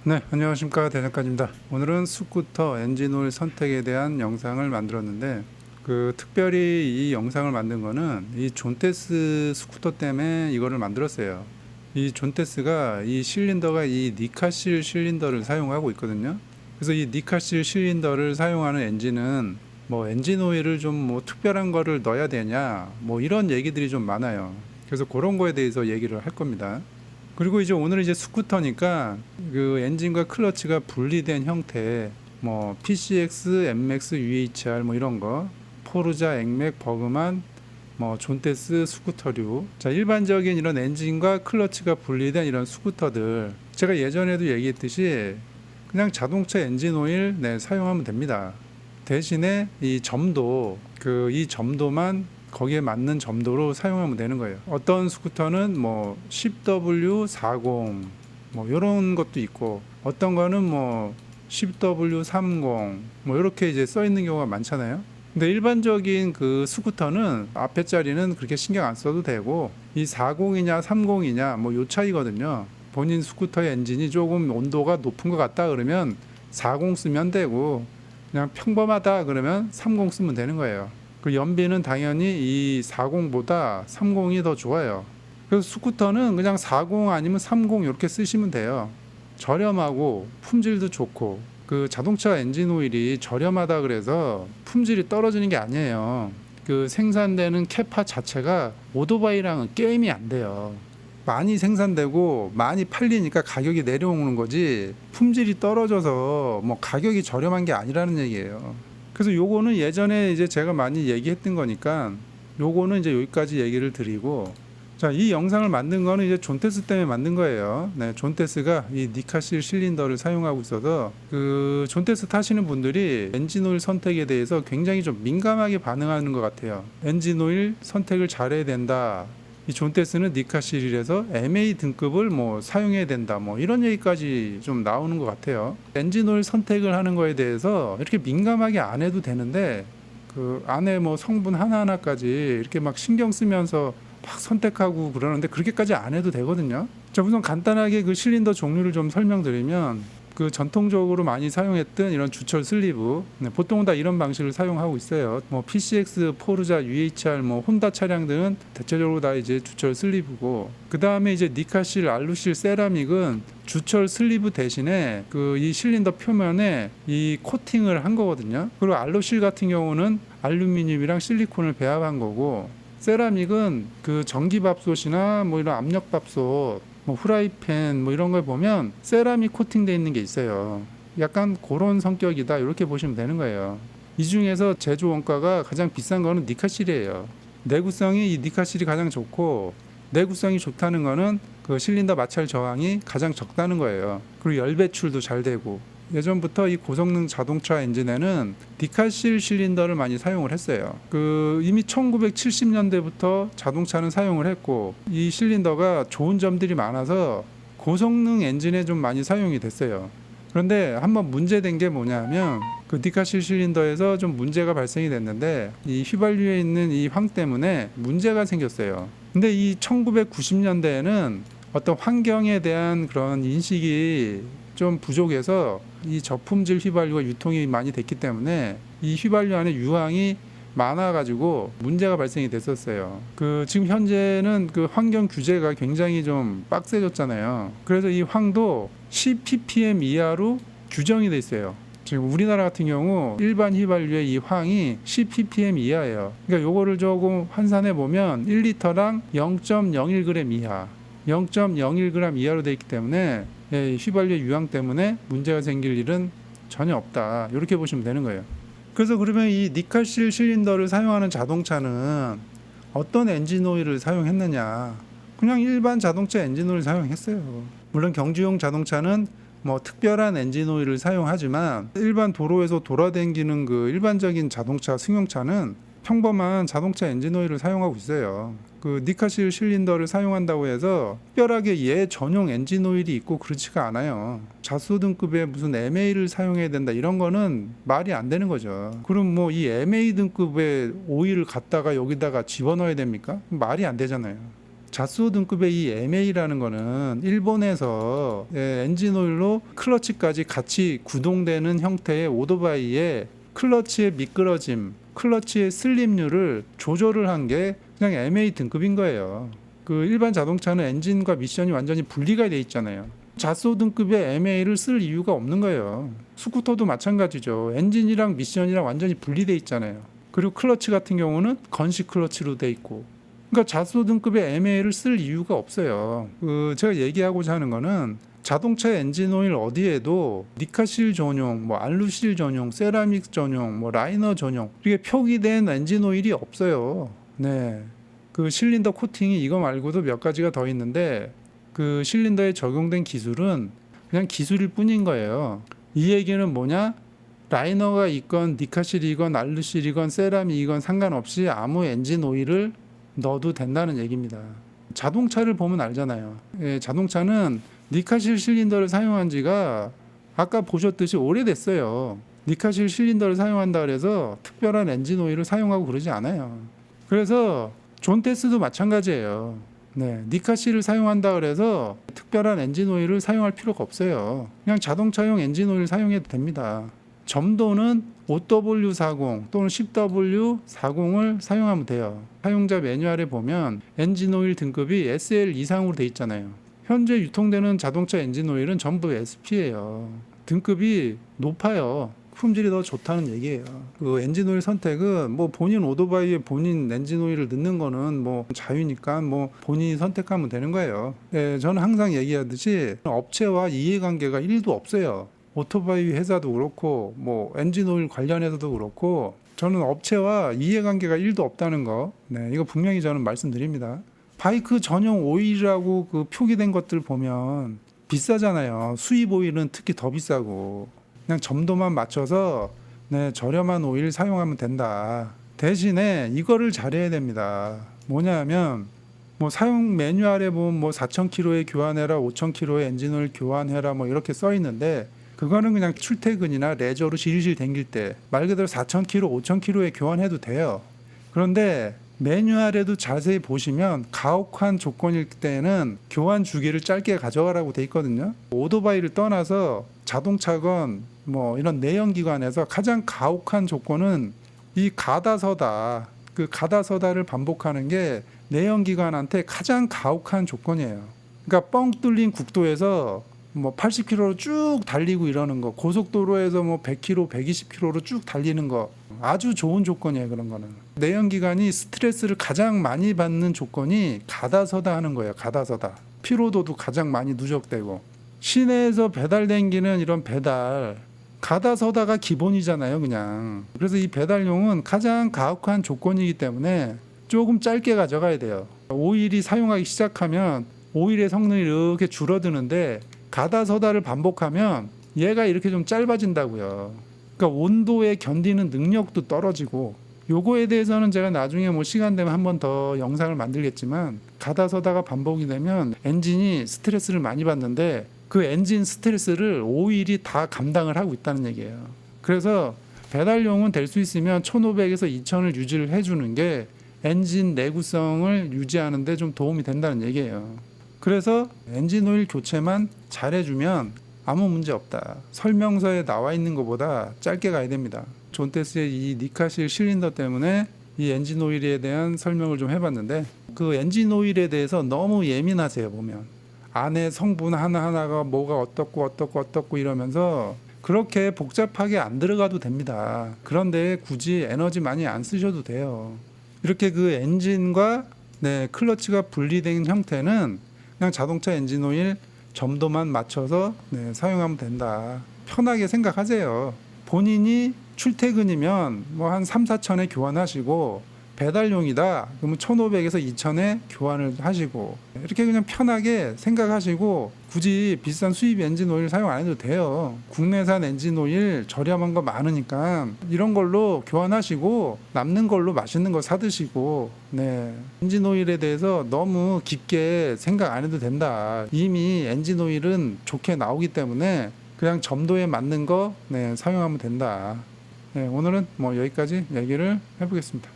네, 안녕하십니까. 대장간입니다. 오늘은 스쿠터 엔진오일 선택에 대한 영상을 만들었는데 특별히 이 영상을 만든 거는 이 존테스 스쿠터 때문에 이거를 만들었어요. 이 존테스가 이 실린더가 이 니카실 실린더를 사용하고 있거든요. 그래서 이 니카실 실린더를 사용하는 엔진은 뭐 엔진 오일을 좀 뭐 특별한 거를 넣어야 되냐 뭐 이런 얘기들이 좀 많아요. 그래서 그런 거에 대해서 얘기를 할 겁니다. 그리고 이제 오늘은 이제 스쿠터니까 그 엔진과 클러치가 분리된 형태, 뭐 PCX, MX, UHR 뭐 이런 거, 포르자, 액맥, 버그만, 뭐 존테스 스쿠터류. 자, 일반적인 이런 엔진과 클러치가 분리된 이런 스쿠터들, 제가 예전에도 얘기했듯이 그냥 자동차 엔진 오일 사용하면 됩니다. 대신에 이 점도, 이 점도만 거기에 맞는 점도로 사용하면 되는 거예요. 어떤 스쿠터는 뭐 10W40 뭐 이런 것도 있고, 어떤 거는 뭐 10W30 뭐 이렇게 이제 써 있는 경우가 많잖아요. 근데 일반적인 그 스쿠터는 앞에 자리는 그렇게 신경 안 써도 되고, 이 40이냐 30이냐 뭐 요 차이거든요. 본인 스쿠터의 엔진이 조금 온도가 높은 것 같다 그러면 40 쓰면 되고, 그냥 평범하다 그러면 30 쓰면 되는 거예요. 그 연비는 당연히 이 40보다 30이 더 좋아요. 그래서 스쿠터는 그냥 40 아니면 30 이렇게 쓰시면 돼요. 저렴하고 품질도 좋고, 그 자동차 엔진 오일이 저렴하다 그래서 품질이 떨어지는 게 아니에요. 그 생산되는 캐파 자체가 오토바이랑은 게임이 안 돼요. 많이 생산되고 많이 팔리니까 가격이 내려오는 거지, 품질이 떨어져서 뭐 가격이 저렴한 게 아니라는 얘기예요. 그래서 요거는 예전에 이제 제가 많이 얘기했던 거니까 요거는 이제 여기까지 얘기를 드리고, 자, 이 영상을 만든 거는 이제 존테스 때문에 만든 거예요. 네, 존테스가 이 니카실 실린더를 사용하고 있어서 그 존테스 타시는 분들이 엔진오일 선택에 대해서 굉장히 좀 민감하게 반응하는 것 같아요. 엔진오일 선택을 잘해야 된다. 이 존테스는 니카실이라서 MA 등급을 뭐 사용해야 된다, 뭐 이런 얘기까지 좀 나오는 것 같아요. 엔진오일 선택을 하는 거에 대해서 이렇게 민감하게 안 해도 되는데, 그 안에 뭐 성분 하나하나까지 이렇게 막 신경 쓰면서 막 선택하고 그러는데 그렇게까지 안 해도 되거든요. 자, 우선 간단하게 그 실린더 종류를 좀 설명드리면, 그 전통적으로 많이 사용했던 이런 주철 슬리브, 보통 다 이런 방식을 사용하고 있어요. 뭐 PCX, 포르자, UHR, 뭐 혼다 차량들은 대체적으로 다 이제 주철 슬리브고, 그 다음에 이제 니카실, 알루실, 세라믹은 주철 슬리브 대신에 그 이 실린더 표면에 이 코팅을 한 거거든요. 그리고 알루실 같은 경우는 알루미늄이랑 실리콘을 배합한 거고, 세라믹은 그 전기밥솥이나 뭐 이런 압력밥솥, 뭐 후라이팬 뭐 이런 걸 보면 세라믹 코팅되어 있는 게 있어요. 약간 그런 성격이다, 이렇게 보시면 되는 거예요. 이 중에서 제조 원가가 가장 비싼 거는 니카실이에요. 내구성이 이 니카실이 가장 좋고, 내구성이 좋다는 거는 그 실린더 마찰 저항이 가장 적다는 거예요. 그리고 열 배출도 잘 되고, 예전부터 이 고성능 자동차 엔진에는 니카실 실린더를 많이 사용을 했어요. 그 이미 1970년대부터 자동차는 사용을 했고, 이 실린더가 좋은 점들이 많아서 고성능 엔진에 좀 많이 사용이 됐어요. 그런데 한번 문제된 게 뭐냐면, 그 니카실 실린더에서 좀 문제가 발생이 됐는데, 이 휘발유에 있는 이 황 때문에 문제가 생겼어요. 근데 이 1990년대에는 어떤 환경에 대한 그런 인식이 좀 부족해서 이 저품질 휘발유가 유통이 많이 됐기 때문에 이 휘발유 안에 유황이 많아가지고 문제가 발생이 됐었어요. 그 지금 현재는 그 환경 규제가 굉장히 좀 빡세졌잖아요. 그래서 이 황도 10ppm 이하로 규정이 돼 있어요. 지금 우리나라 같은 경우 일반 휘발유의 이 황이 10ppm 이하예요. 그러니까 요거를 조금 환산해 보면 1리터당 0.01g 이하, 0.01g 이하로 돼 있기 때문에 휘발유 유황 때문에 문제가 생길 일은 전혀 없다, 이렇게 보시면 되는 거예요. 그래서 그러면 이 니카실 실린더를 사용하는 자동차는 어떤 엔진 오일을 사용했느냐? 그냥 일반 자동차 엔진 오일을 사용했어요. 물론 경주용 자동차는 뭐 특별한 엔진 오일을 사용하지만, 일반 도로에서 돌아다니는 그 일반적인 자동차 승용차는 평범한 자동차 엔진 오일을 사용하고 있어요. 그 니카실 실린더를 사용한다고 해서 특별하게 얘 전용 엔진 오일이 있고 그렇지가 않아요. 자소 등급의 무슨 MA를 사용해야 된다, 이런 거는 말이 안 되는 거죠. 그럼 뭐 이 MA 등급의 오일을 갖다가 여기다가 집어넣어야 됩니까? 말이 안 되잖아요. 자스오 등급의 이 MA라는 거는 일본에서 엔진 오일로 클러치까지 같이 구동되는 형태의 오토바이의 클러치의 미끄러짐, 클러치의 슬립률을 조절을 한 게 그냥 MA 등급인 거예요. 그 일반 자동차는 엔진과 미션이 완전히 분리가 돼 있잖아요. 자스오 등급의 MA를 쓸 이유가 없는 거예요. 스쿠터도 마찬가지죠. 엔진이랑 미션이랑 완전히 분리돼 있잖아요. 그리고 클러치 같은 경우는 건식 클러치로 돼 있고. 그러니까 자스오 등급의 MA를 쓸 이유가 없어요. 제가 얘기하고자 하는 거는 자동차 엔진 오일 어디에도 니카실 전용, 뭐 알루실 전용, 세라믹 전용, 뭐 라이너 전용 이렇게 표기된 엔진 오일이 없어요. 네. 그 실린더 코팅이 이거 말고도 몇 가지가 더 있는데 그 실린더에 적용된 기술은 그냥 기술일 뿐인 거예요. 이 얘기는 뭐냐? 라이너가 있건 니카실이건 알루실이건 세라믹이건 상관없이 아무 엔진 오일을 넣어도 된다는 얘기입니다. 자동차를 보면 알잖아요. 자동차는 니카실 실린더를 사용한 지가 아까 보셨듯이 오래됐어요. 니카실 실린더를 사용한다 그래서 특별한 엔진 오일을 사용하고 그러지 않아요. 그래서 존테스도 마찬가지예요. 네, 니카실을 사용한다 그래서 특별한 엔진 오일을 사용할 필요가 없어요. 그냥 자동차용 엔진 오일 사용해도 됩니다. 점도는 5W40 또는 10W40을 사용하면 돼요. 사용자 매뉴얼에 보면 엔진 오일 등급이 SL 이상으로 돼 있잖아요. 현재 유통되는 자동차 엔진 오일은 전부 SP예요. 등급이 높아요. 품질이 더 좋다는 얘기예요. 그 엔진 오일 선택은 뭐 본인 오토바이에 본인 엔진 오일을 넣는 거는 뭐 자유니까 뭐 본인이 선택하면 되는 거예요. 네, 저는 항상 얘기하듯이 업체와 이해관계가 1도 없어요. 오토바이 회사도 그렇고 뭐 엔진 오일 관련해서도 그렇고 저는 업체와 이해관계가 1도 없다는 거, 네, 이거 분명히 저는 말씀드립니다. 바이크 전용 오일이라고 그 표기된 것들 보면 비싸잖아요. 수입 오일은 특히 더 비싸고 그냥 점도만 맞춰서 네, 저렴한 오일 사용하면 된다. 대신에 이거를 잘해야 됩니다. 뭐냐면 뭐 사용 매뉴얼에 보면 뭐 4,000km에 교환해라, 5,000km에 엔진 오일 교환해라 뭐 이렇게 써 있는데 그거는 그냥 출퇴근이나 레저로 실실 댕길 때 말 그대로 4,000km, 5,000km에 교환해도 돼요. 그런데 매뉴얼에도 자세히 보시면 가혹한 조건일 때는 교환 주기를 짧게 가져가라고 돼 있거든요. 오토바이를 떠나서 자동차건 뭐 이런 내연기관에서 가장 가혹한 조건은 이 가다서다. 그 가다서다를 반복하는 게 내연기관한테 가장 가혹한 조건이에요. 그러니까 뻥 뚫린 국도에서 뭐 80km로 쭉 달리고 이러는 거, 고속도로에서 뭐 100km, 120km로 쭉 달리는 거 아주 좋은 조건이에요. 그런 거는 내연기관이 스트레스를 가장 많이 받는 조건이 가다서다 하는 거예요. 가다서다. 피로도도 가장 많이 누적되고 시내에서 배달 댕기는 이런 배달 가다서다가 기본이잖아요. 그냥 그래서 이 배달용은 가장 가혹한 조건이기 때문에 조금 짧게 가져가야 돼요. 오일이 사용하기 시작하면 오일의 성능이 이렇게 줄어드는데 가다서다를 반복하면 얘가 이렇게 좀 짧아진다고요. 그러니까 온도에 견디는 능력도 떨어지고 요거에 대해서는 제가 나중에 뭐 시간 되면 한 번 더 영상을 만들겠지만 가다서다가 반복이 되면 엔진이 스트레스를 많이 받는데 그 엔진 스트레스를 오일이 다 감당을 하고 있다는 얘기예요. 그래서 배달용은 될 수 있으면 1,500에서 2,000을 유지를 해주는 게 엔진 내구성을 유지하는 데 좀 도움이 된다는 얘기예요. 그래서 엔진 오일 교체만 잘해주면 아무 문제 없다. 설명서에 나와 있는 것보다 짧게 가야 됩니다. 존테스의 이 니카실 실린더 때문에 이 엔진 오일에 대한 설명을 좀 해봤는데 그 엔진 오일에 대해서 너무 예민하세요. 보면 안에 성분 하나하나가 뭐가 어떻고 이러면서 그렇게 복잡하게 안 들어가도 됩니다. 그런데 굳이 에너지 많이 안 쓰셔도 돼요. 이렇게 그 엔진과 클러치가 분리된 형태는 그냥 자동차 엔진 오일 점도만 맞춰서 사용하면 된다. 편하게 생각하세요. 본인이 출퇴근이면 뭐 한 3, 4천에 교환하시고 배달용이다. 그러면 1,500에서 2,000에 교환을 하시고 이렇게 그냥 편하게 생각하시고 굳이 비싼 수입 엔진 오일 사용 안 해도 돼요. 국내산 엔진 오일 저렴한 거 많으니까 이런 걸로 교환하시고 남는 걸로 맛있는 거 사 드시고 엔진 오일에 대해서 너무 깊게 생각 안 해도 된다. 이미 엔진 오일은 좋게 나오기 때문에 그냥 점도에 맞는 거 사용하면 된다. 오늘은 뭐 여기까지 얘기를 해보겠습니다.